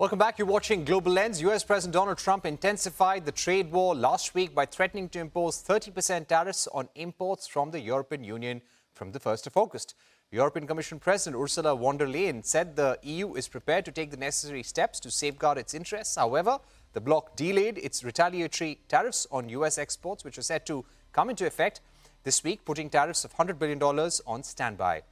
Welcome back. You're watching Global Lens. US President Donald Trump intensified the trade war last week by threatening to impose 30% tariffs on imports from the European Union from the 1st of August. European Commission President Ursula von der Leyen said the EU is prepared to take the necessary steps to safeguard its interests. However, the bloc delayed its retaliatory tariffs on US exports, which are set to come into effect this week, putting tariffs of $100 billion on standby.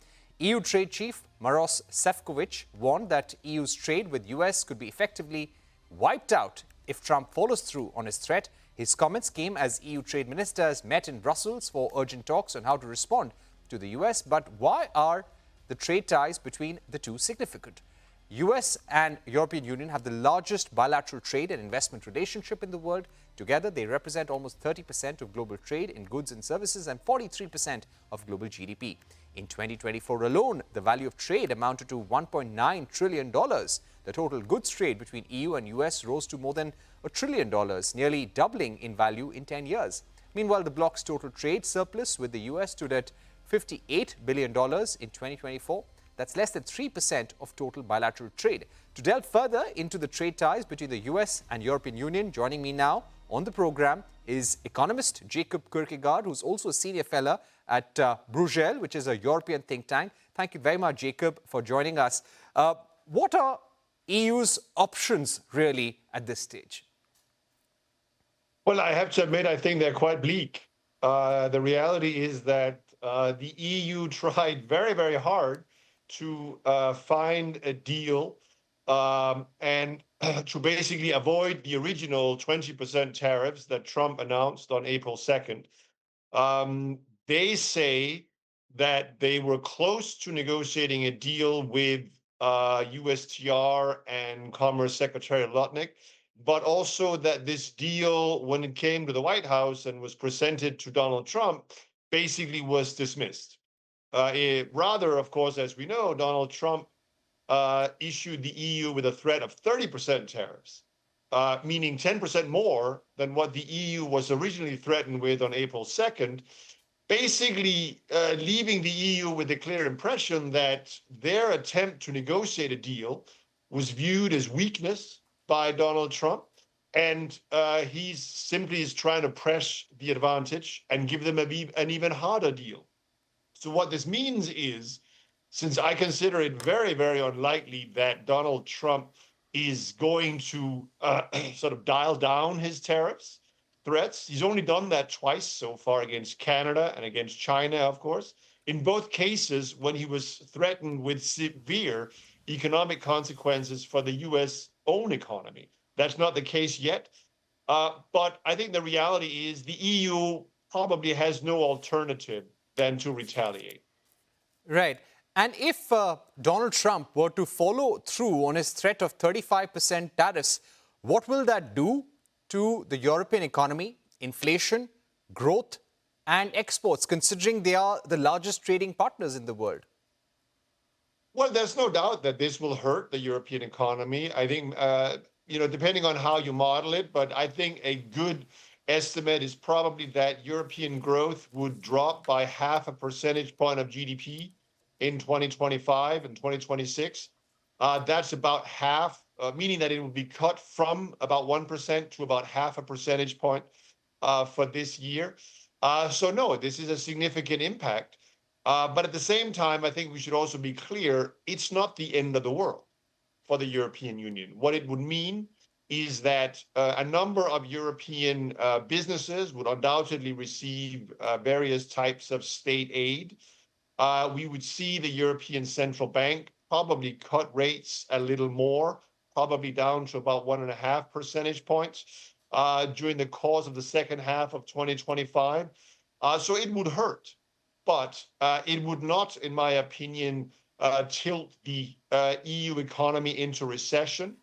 EU Trade Chief Maros Sefcovic warned that EU's trade with US could be effectively wiped out if Trump follows through on his threat. His comments came as EU trade ministers met in Brussels for urgent talks on how to respond to the US. But why are the trade ties between the two significant? US and European Union have the largest bilateral trade and investment relationship in the world. Together, they represent almost 30% of global trade in goods and services and 43% of global GDP. In 2024 alone, the value of trade amounted to $1.9 trillion. The total goods trade between EU and US rose to more than $1 trillion, nearly doubling in value in 10 years. Meanwhile, the bloc's total trade surplus with the US stood at $58 billion in 2024. That's less than 3% of total bilateral trade. To delve further into the trade ties between the US and European Union, joining me now on the program is economist Jacob Kirkegaard, who's also a senior fellow at Bruegel, which is a European think tank. Thank you very much, Jacob, for joining us. What are EU's options really at this stage? Well, I have to admit, I think they're quite bleak. The reality is that the EU tried very, very hard to find a deal and to basically avoid the original 20% tariffs that Trump announced on April 2nd. They say that they were close to negotiating a deal with USTR and Commerce Secretary Lutnick, but also that this deal, when it came to the White House and was presented to Donald Trump, basically was dismissed. Rather, of course, as we know, Donald Trump issued the EU with a threat of 30% tariffs, meaning 10% more than what the EU was originally threatened with on April 2nd, basically leaving the EU with a clear impression that their attempt to negotiate a deal was viewed as weakness by Donald Trump, and he simply is trying to press the advantage and give them an even harder deal. So what this means is, since I consider it very, very unlikely that Donald Trump is going to sort of dial down his tariffs threats, he's only done that twice so far, against Canada and against China, of course. In both cases, when he was threatened with severe economic consequences for the US own economy. That's not the case yet. But I think the reality is the EU probably has no alternative than to retaliate. Right. And if Donald Trump were to follow through on his threat of 35% tariffs, what will that do to the European economy, inflation, growth, and exports, considering they are the largest trading partners in the world? Well, there's no doubt that this will hurt the European economy. I think, depending on how you model it, but I think a good estimate is probably that European growth would drop by 0.5 percentage point of GDP in 2025 and 2026. That's about half, meaning that it will be cut from about 1% to about 0.5 percentage point for this year. So no, this is a significant impact. But at the same time, I think we should also be clear, it's not the end of the world for the European Union. What it would mean is that a number of European businesses would undoubtedly receive various types of state aid. We would see the European Central Bank probably cut rates a little more, probably down to about 1.5 percentage points during the course of the second half of 2025. So it would hurt, but it would not, in my opinion, tilt the EU economy into recession,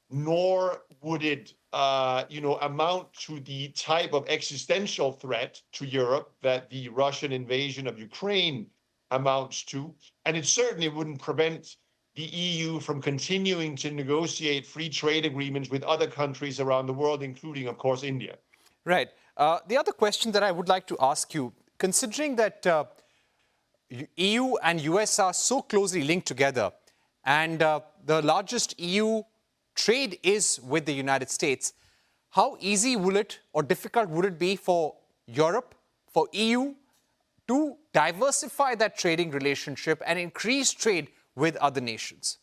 nor would it amount to the type of existential threat to Europe that the Russian invasion of Ukraine amounts to. And it certainly wouldn't prevent the EU from continuing to negotiate free trade agreements with other countries around the world, including, of course, India. Right. The other question that I would like to ask you, considering that EU and US are so closely linked together, and the largest EU trade is with the United States, how easy will it or difficult would it be for Europe, for EU to diversify that trading relationship and increase trade with other nations?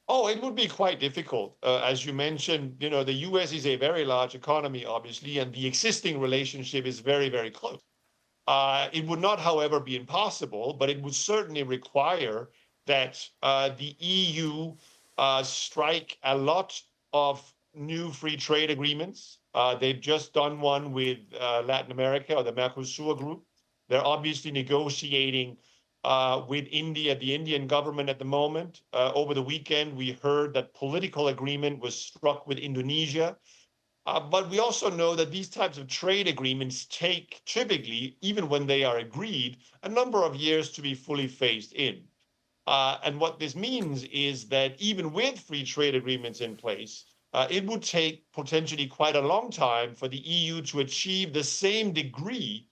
Oh, it would be quite difficult. As you mentioned, the US is a very large economy, obviously, and the existing relationship is very, very close. It would not, however, be impossible, but it would certainly require that the EU strike a lot of new free trade agreements. They've just done one with Latin America or the Mercosur group. They're obviously negotiating with India, the Indian government at the moment. Over the weekend, we heard that political agreement was struck with Indonesia. But we also know that these types of trade agreements take typically, even when they are agreed, a number of years to be fully phased in. And what this means is that even with free trade agreements in place, it would take potentially quite a long time for the EU to achieve the same degree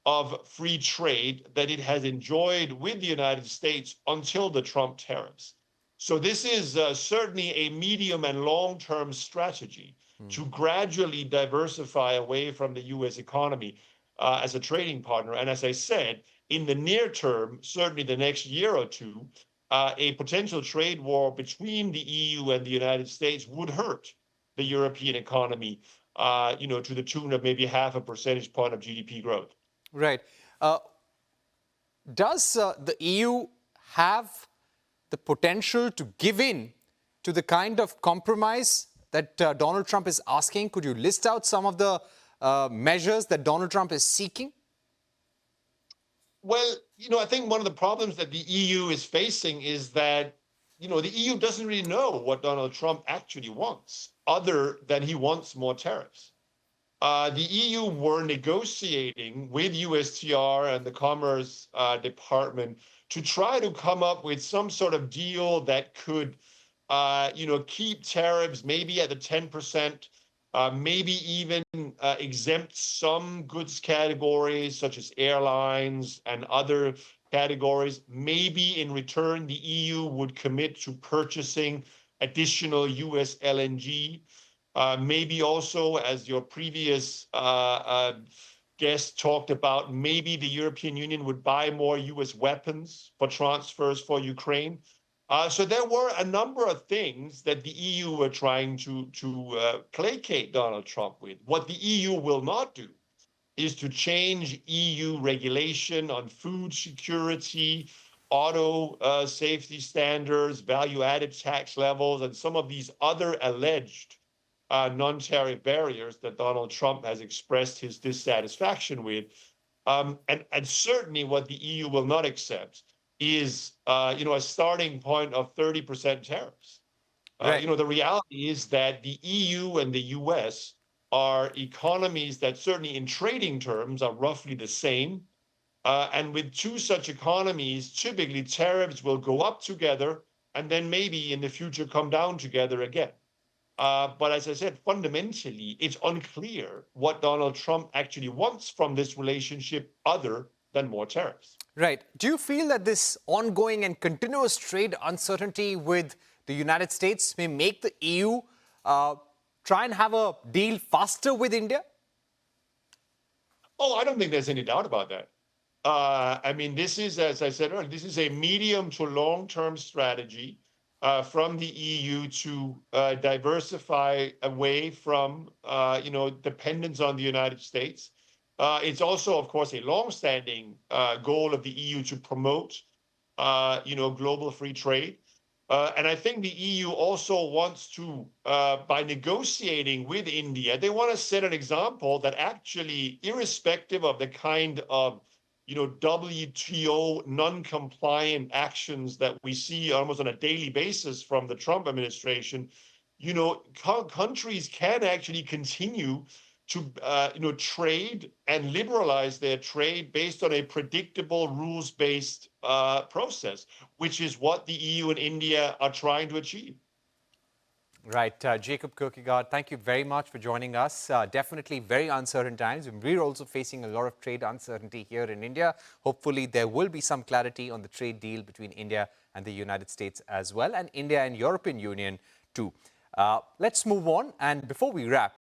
of free trade that it has enjoyed with the United States until the Trump tariffs. So this is certainly a medium and long-term strategy to gradually diversify away from the US economy as a trading partner. And as I said, in the near term, certainly the next year or two, a potential trade war between the EU and the United States would hurt the European economy, to the tune of maybe 0.5 percentage point of GDP growth. Right. Does the EU have the potential to give in to the kind of compromise that Donald Trump is asking? Could you list out some of the measures that Donald Trump is seeking? Well, I think one of the problems that the EU is facing is that, the EU doesn't really know what Donald Trump actually wants, other than he wants more tariffs. The EU were negotiating with USTR and the Commerce Department to try to come up with some sort of deal that could, keep tariffs maybe at the 10%, maybe even exempt some goods categories such as airlines and other categories. Maybe in return, the EU would commit to purchasing additional US LNG. Maybe also, as your previous guest talked about, maybe the European Union would buy more US weapons for transfers for Ukraine. So there were a number of things that the EU were trying to placate Donald Trump with. What the EU will not do is to change EU regulation on food security, auto safety standards, value-added tax levels, and some of these other alleged non-tariff barriers that Donald Trump has expressed his dissatisfaction with. And certainly what the EU will not accept is, a starting point of 30% tariffs. Right. The reality is that the EU and the US are economies that certainly in trading terms are roughly the same. And with two such economies, typically tariffs will go up together and then maybe in the future come down together again. But as I said, fundamentally, it's unclear what Donald Trump actually wants from this relationship other than more tariffs. Right. Do you feel that this ongoing and continuous trade uncertainty with the United States may make the EU try and have a deal faster with India? Oh, I don't think there's any doubt about that. This is, as I said earlier, this is a medium to long-term strategy from the EU to diversify away from, dependence on the United States. It's also, of course, a long-standing goal of the EU to promote, global free trade. And I think the EU also wants to, by negotiating with India, they want to set an example that actually, irrespective of the kind of, WTO non-compliant actions that we see almost on a daily basis from the Trump administration, countries can actually continue to, trade and liberalize their trade based on a predictable rules-based process, which is what the EU and India are trying to achieve. Right. Jacob Kirkegaard, thank you very much for joining us. Definitely very uncertain times. We're also facing a lot of trade uncertainty here in India. Hopefully, there will be some clarity on the trade deal between India and the United States as well, and India and European Union to too. Let's move on. And before we wrap,